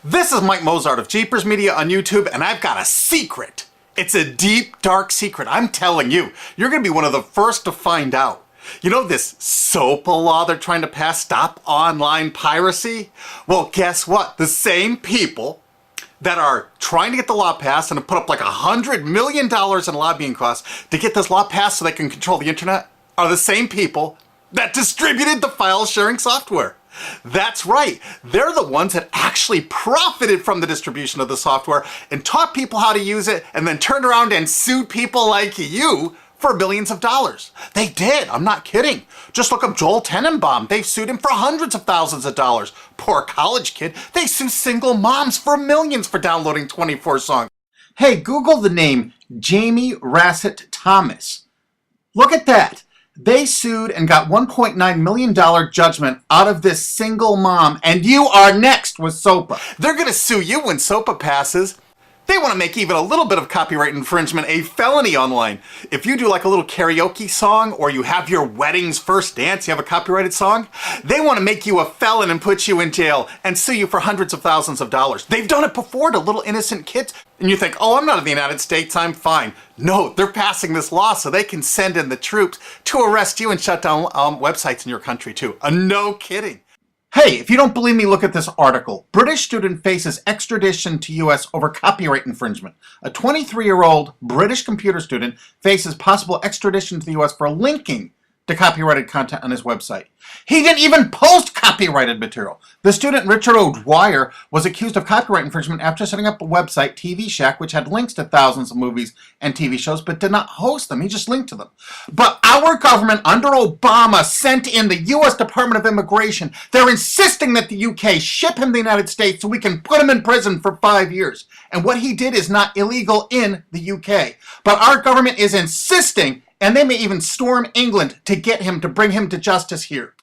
This is Mike Mozart of Jeepers Media on YouTube, and I've got a secret. It's a deep, dark secret. I'm telling you, you're gonna be one of the first to find out. You know this SOPA law they're trying to pass, Stop Online Piracy? Well, guess what? The same people that are trying to get the law passed and have put up like $100 million in lobbying costs to get this law passed so they can control the internet are the same people that distributed the file sharing software. That's right. They're the ones that actually profited from the distribution of the software and taught people how to use it and then turned around and sued people like you for billions of dollars. They did. I'm not kidding. Just look up Joel Tenenbaum. They've sued him for hundreds of thousands of dollars. Poor college kid. They sue single moms for millions for downloading 24 songs. Hey, Google the name Jamie Rassett Thomas. Look at that. They sued and got $1.9 million judgment out of this single mom, and you are next with SOPA. They're gonna sue you when SOPA passes. They want to make even a little bit of copyright infringement a felony online. If you do like a little karaoke song or you have your wedding's first dance, you have a copyrighted song, they want to make you a felon and put you in jail and sue you for hundreds of thousands of dollars. They've done it before to little innocent kids. And you think, oh, I'm not in the United States, I'm fine. No, they're passing this law so they can send in the troops to arrest you and shut down websites in your country too. No kidding. Hey, if you don't believe me, look at this article. British student faces extradition to US over copyright infringement. A 23-year-old British computer student faces possible extradition to the US for linking to copyrighted content on his website. He didn't even post copyrighted material. The student, Richard O'Dwyer, was accused of copyright infringement after setting up a website, TV Shack, which had links to thousands of movies and TV shows, but did not host them. He just linked to them. But our government, under Obama, sent in the U.S. Department of Immigration. They're insisting that the UK ship him to the United States so we can put him in prison for 5 years. And what he did is not illegal in the UK. But our government is insisting, and they may even storm England to get him, to bring him to justice here.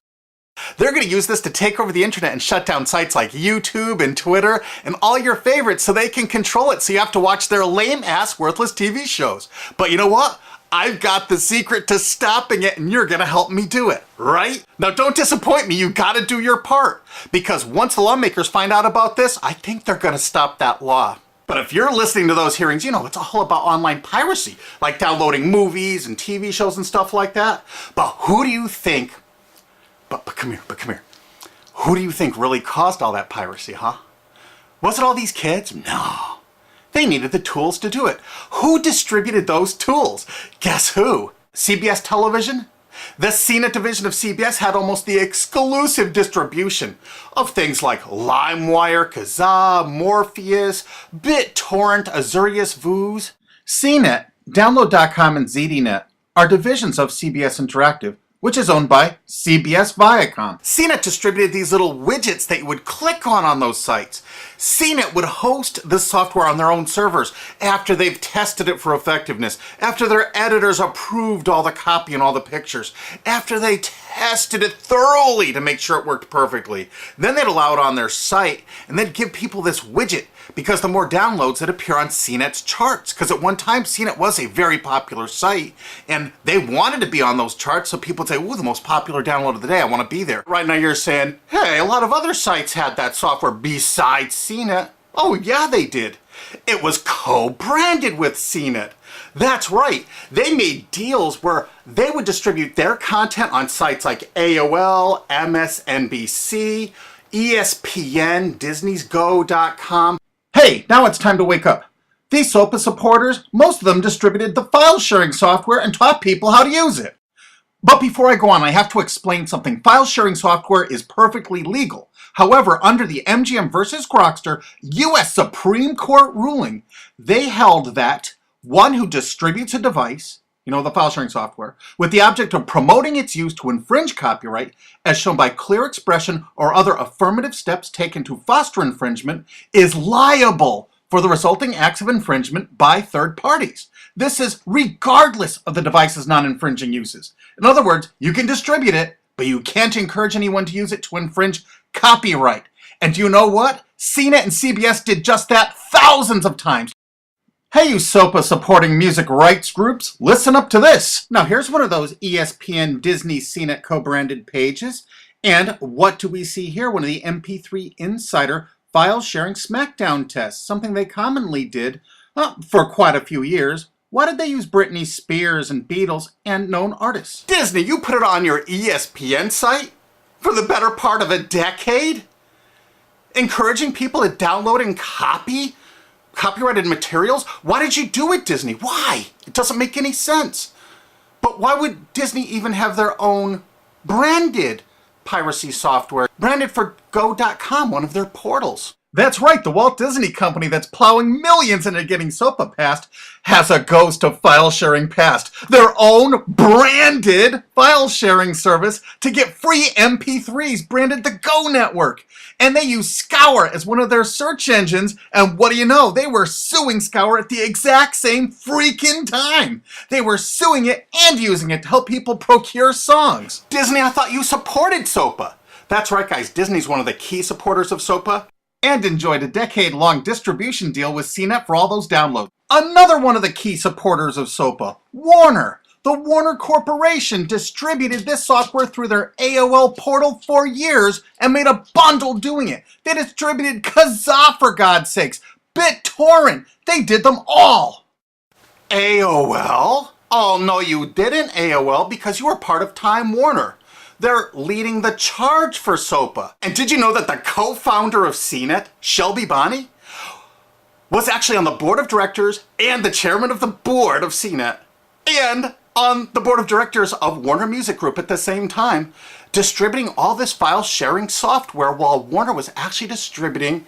They're going to use this to take over the internet and shut down sites like YouTube and Twitter and all your favorites so they can control it, so you have to watch their lame-ass, worthless TV shows. But you know what? I've got the secret to stopping it, and you're going to help me do it, right? Now, don't disappoint me. You got to do your part. Because once the lawmakers find out about this, I think they're going to stop that law. But if you're listening to those hearings, you know, it's all about online piracy, like downloading movies and TV shows and stuff like that. But who do you think, but come here. Who do you think really caused all that piracy, huh? Was it all these kids? No. They needed the tools to do it. Who distributed those tools? Guess who? CBS Television? The CNET division of CBS had almost the exclusive distribution of things like LimeWire, Kazaa, Morpheus, BitTorrent, Azurius, Vooz. CNET, Download.com, and ZDNet are divisions of CBS Interactive, which is owned by CBS Viacom. CNET distributed these little widgets that you would click on those sites. CNET would host the software on their own servers after they've tested it for effectiveness, after their editors approved all the copy and all the pictures, after they tested it thoroughly to make sure it worked perfectly. Then they'd allow it on their site, and they'd give people this widget, because the more downloads that appear on CNET's charts. Because at one time, CNET was a very popular site, and they wanted to be on those charts, so people would say, ooh, the most popular download of the day, I want to be there. Right now you're saying, hey, a lot of other sites had that software besides CNET. Oh yeah, they did. It was co-branded with CNET. That's right. They made deals where they would distribute their content on sites like AOL, MSNBC, ESPN, Disney'sGo.com. Hey, now it's time to wake up. These SOPA supporters, most of them distributed the file sharing software and taught people how to use it. But before I go on, I have to explain something. File sharing software is perfectly legal. However, under the MGM versus Grokster US Supreme Court ruling, they held that one who distributes a device, you know, the file sharing software, with the object of promoting its use to infringe copyright, as shown by clear expression or other affirmative steps taken to foster infringement, is liable for the resulting acts of infringement by third parties. This is regardless of the device's non-infringing uses. In other words, you can distribute it, but you can't encourage anyone to use it to infringe copyright. And do you know what? CNET and CBS did just that thousands of times. Hey, you SOPA supporting music rights groups, listen up to this. Now here's one of those ESPN, Disney, CNET co-branded pages. And what do we see here? One of the MP3 Insider file sharing SmackDown tests, something they commonly did for quite a few years. Why did they use Britney Spears and Beatles and known artists? Disney, you put it on your ESPN site for the better part of a decade? Encouraging people to download and copy copyrighted materials? Why did you do it, Disney? Why? It doesn't make any sense. But why would Disney even have their own branded piracy software, branded for Go.com, one of their portals? That's right, the Walt Disney Company that's plowing millions into getting SOPA passed has a ghost of file sharing past. Their own branded file sharing service to get free MP3s branded the Go Network. And they use Scour as one of their search engines, and what do you know? They were suing Scour at the exact same freaking time. They were suing it and using it to help people procure songs. Disney, I thought you supported SOPA. That's right, guys, Disney's one of the key supporters of SOPA. And enjoyed a decade-long distribution deal with CNET for all those downloads. Another one of the key supporters of SOPA, Warner. The Warner Corporation distributed this software through their AOL portal for years and made a bundle doing it. They distributed Kazaa, for God's sakes, BitTorrent. They did them all. AOL? Oh, no, you didn't, AOL, because you were part of Time Warner. They're leading the charge for SOPA. And did you know that the co-founder of CNET, Shelby Bonney, was actually on the board of directors and the chairman of the board of CNET and on the board of directors of Warner Music Group at the same time, distributing all this file sharing software while Warner was actually distributing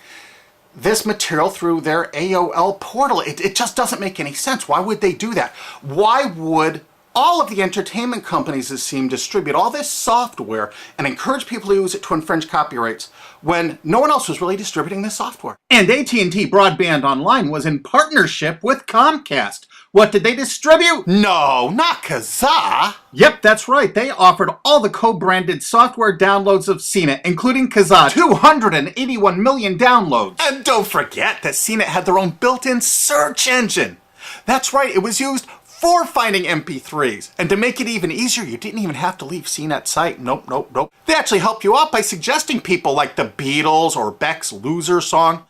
this material through their AOL portal. It just doesn't make any sense. Why would they do that? Why would all of the entertainment companies, it seemed, distribute all this software and encourage people to use it to infringe copyrights when no one else was really distributing this software? And AT&T Broadband Online was in partnership with Comcast. What did they distribute? No, not Kazaa. Yep, that's right. They offered all the co-branded software downloads of CNET, including Kazaa, 281 million downloads. And don't forget that CNET had their own built-in search engine. That's right, it was used for finding MP3s. And to make it even easier, you didn't even have to leave CNET's site. Nope. They actually helped you out by suggesting people like the Beatles or Beck's Loser song.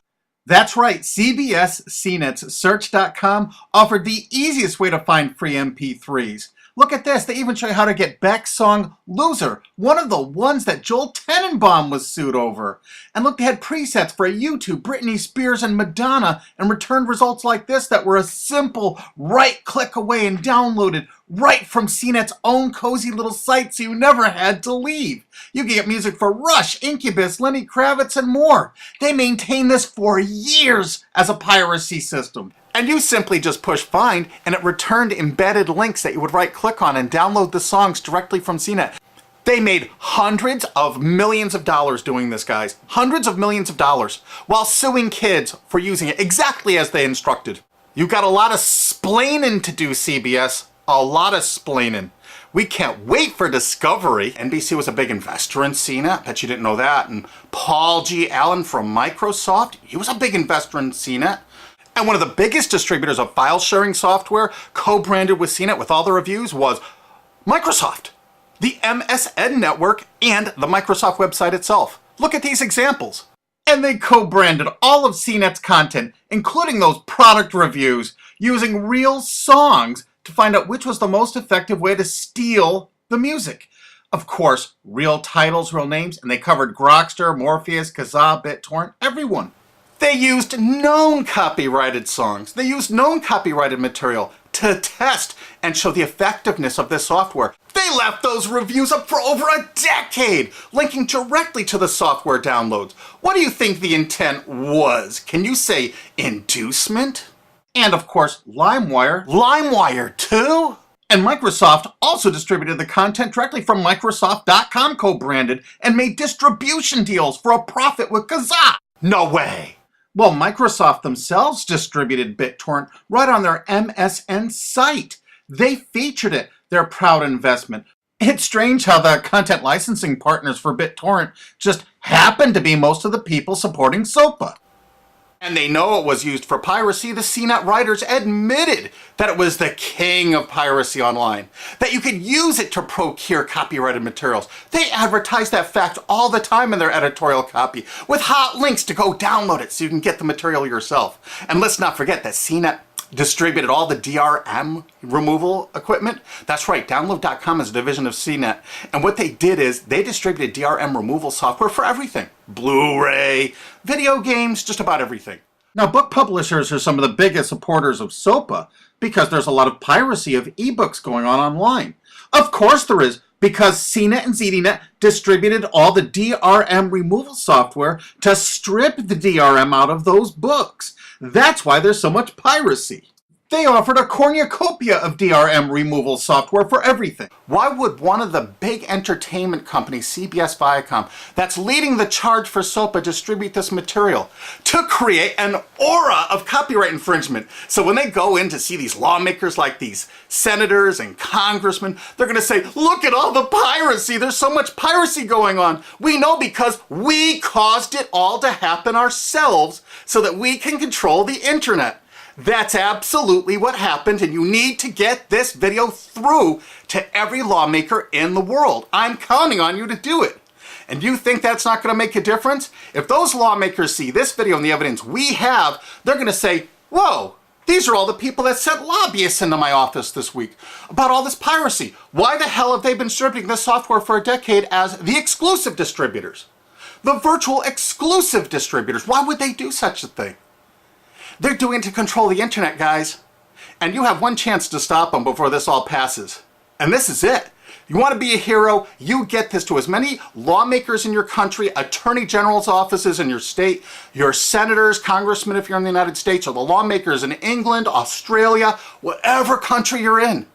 That's right, CBS CNET's Search.com offered the easiest way to find free MP3s. Look at this, they even show you how to get Beck's song Loser, one of the ones that Joel Tenenbaum was sued over. And look, they had presets for YouTube, Britney Spears, and Madonna, and returned results like this that were a simple right click away and downloaded right from CNET's own cozy little site, so you never had to leave. You can get music for Rush, Incubus, Lenny Kravitz, and more. They maintained this for years as a piracy system. And you simply just push find, and it returned embedded links that you would right-click on and download the songs directly from CNET. They made hundreds of millions of dollars doing this, guys. Hundreds of millions of dollars, while suing kids for using it exactly as they instructed. You got a lot of splaining to do, CBS. A lot of splaining. We can't wait for Discovery. NBC was a big investor in CNET. Bet you didn't know that. And Paul G. Allen from Microsoft, he was a big investor in CNET. And one of the biggest distributors of file sharing software co-branded with CNET with all the reviews was Microsoft, the MSN network, and the Microsoft website itself. Look at these examples. And they co-branded all of CNET's content, including those product reviews, using real songs to find out which was the most effective way to steal the music. Of course, real titles, real names, and they covered Grokster, Morpheus, Kazaa, BitTorrent, everyone. They used known copyrighted songs. They used known copyrighted material to test and show the effectiveness of this software. They left those reviews up for over a decade, linking directly to the software downloads. What do you think the intent was? Can you say inducement? And of course, LimeWire. LimeWire too? And Microsoft also distributed the content directly from Microsoft.com co-branded and made distribution deals for a profit with Kazaa. No way. Well, Microsoft themselves distributed BitTorrent right on their MSN site. They featured it, their proud investment. It's strange how the content licensing partners for BitTorrent just happen to be most of the people supporting SOPA. And they know it was used for piracy. The CNET writers admitted that it was the king of piracy online, that you could use it to procure copyrighted materials. They advertise that fact all the time in their editorial copy with hot links to go download it so you can get the material yourself. And let's not forget that CNET distributed all the DRM removal equipment. That's right, Download.com is a division of CNET. And what they did is they distributed DRM removal software for everything. Blu-ray, video games, just about everything. Now, book publishers are some of the biggest supporters of SOPA because there's a lot of piracy of ebooks going on online. Of course there is, because CNET and ZDNet distributed all the DRM removal software to strip the DRM out of those books. That's why there's so much piracy. They offered a cornucopia of DRM removal software for everything. Why would one of the big entertainment companies, CBS Viacom, that's leading the charge for SOPA, distribute this material? To create an aura of copyright infringement. So when they go in to see these lawmakers like these senators and congressmen, they're going to say, look at all the piracy. There's so much piracy going on. We know because we caused it all to happen ourselves so that we can control the internet. That's absolutely what happened, and you need to get this video through to every lawmaker in the world. I'm counting on you to do it. And you think that's not going to make a difference? If those lawmakers see this video and the evidence we have, they're going to say, whoa, these are all the people that sent lobbyists into my office this week about all this piracy. Why the hell have they been distributing this software for a decade as the exclusive distributors? The virtual exclusive distributors. Why would they do such a thing? They're doing it to control the internet, guys. And you have one chance to stop them before this all passes. And this is it. You want to be a hero, you get this to as many lawmakers in your country, attorney general's offices in your state, your senators, congressmen if you're in the United States, or the lawmakers in England, Australia, whatever country you're in.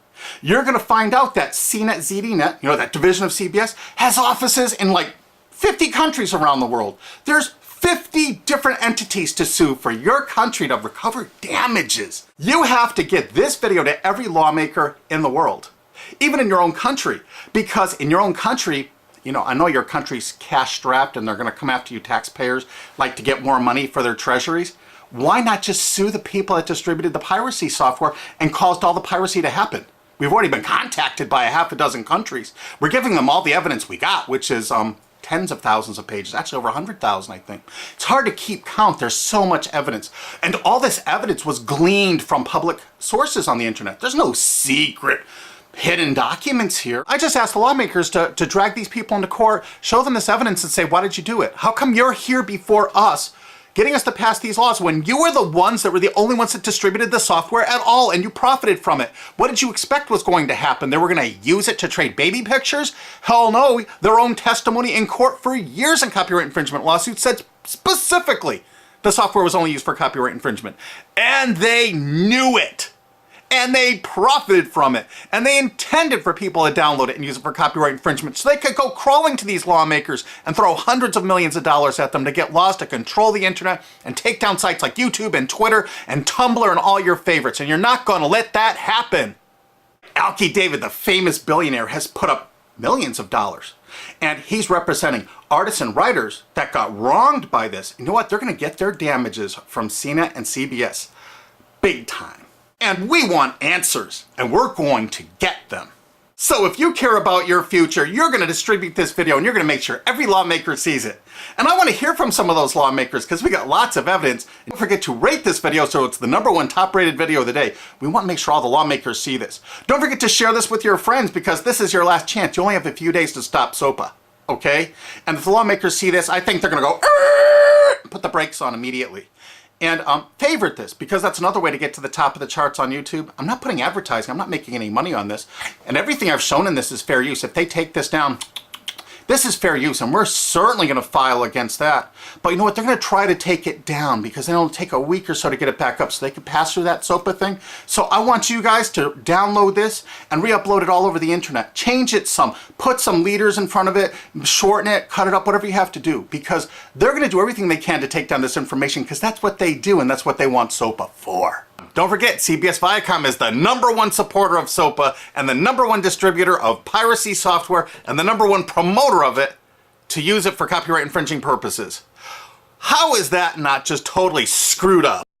You're going to find out that CNET, ZDNet, that division of CBS, has offices in like 50 countries around the world. There's 50 different entities to sue for your country to recover damages. You have to get this video to every lawmaker in the world, even in your own country, because in your own country, I know your country's cash strapped and they're going to come after you taxpayers like to get more money for their treasuries. Why not just sue the people that distributed the piracy software and caused all the piracy to happen? We've already been contacted by a half a dozen countries. We're giving them all the evidence we got, which is tens of thousands of pages, actually over 100,000, I think. It's hard to keep count. There's so much evidence. And all this evidence was gleaned from public sources on the internet. There's no secret hidden documents here. I just asked the lawmakers to drag these people into court, show them this evidence and say, why did you do it? How come you're here before us getting us to pass these laws when you were the ones that were the only ones that distributed the software at all and you profited from it? What did you expect was going to happen? They were going to use it to trade baby pictures? Hell no. Their own testimony in court for years in copyright infringement lawsuits said specifically the software was only used for copyright infringement. And they knew it. And they profited from it. And they intended for people to download it and use it for copyright infringement so they could go crawling to these lawmakers and throw hundreds of millions of dollars at them to get laws to control the internet and take down sites like YouTube and Twitter and Tumblr and all your favorites. And you're not going to let that happen. Alki David, the famous billionaire, has put up millions of dollars. And he's representing artists and writers that got wronged by this. You know what? They're going to get their damages from CNET and CBS. Big time. And we want answers, and we're going to get them. So if you care about your future, you're going to distribute this video and you're going to make sure every lawmaker sees it. And I want to hear from some of those lawmakers because we got lots of evidence. And don't forget to rate this video so it's the #1 top rated video of the day. We want to make sure all the lawmakers see this. Don't forget to share this with your friends because this is your last chance. You only have a few days to stop SOPA, okay? And if the lawmakers see this, I think they're going to go, put the brakes on immediately. And favorite this, because that's another way to get to the top of the charts on YouTube. I'm not putting advertising. I'm not making any money on this. And everything I've shown in this is fair use. If they take this down, this is fair use, and we're certainly going to file against that. But you know what? They're going to try to take it down because then it'll take a week or so to get it back up so they can pass through that SOPA thing. So I want you guys to download this and re-upload it all over the internet. Change it some. Put some leaders in front of it. Shorten it. Cut it up. Whatever you have to do. Because they're going to do everything they can to take down this information because that's what they do and that's what they want SOPA for. Don't forget, CBS Viacom is the #1 supporter of SOPA and the #1 distributor of piracy software and the #1 promoter of it to use it for copyright infringing purposes. How is that not just totally screwed up?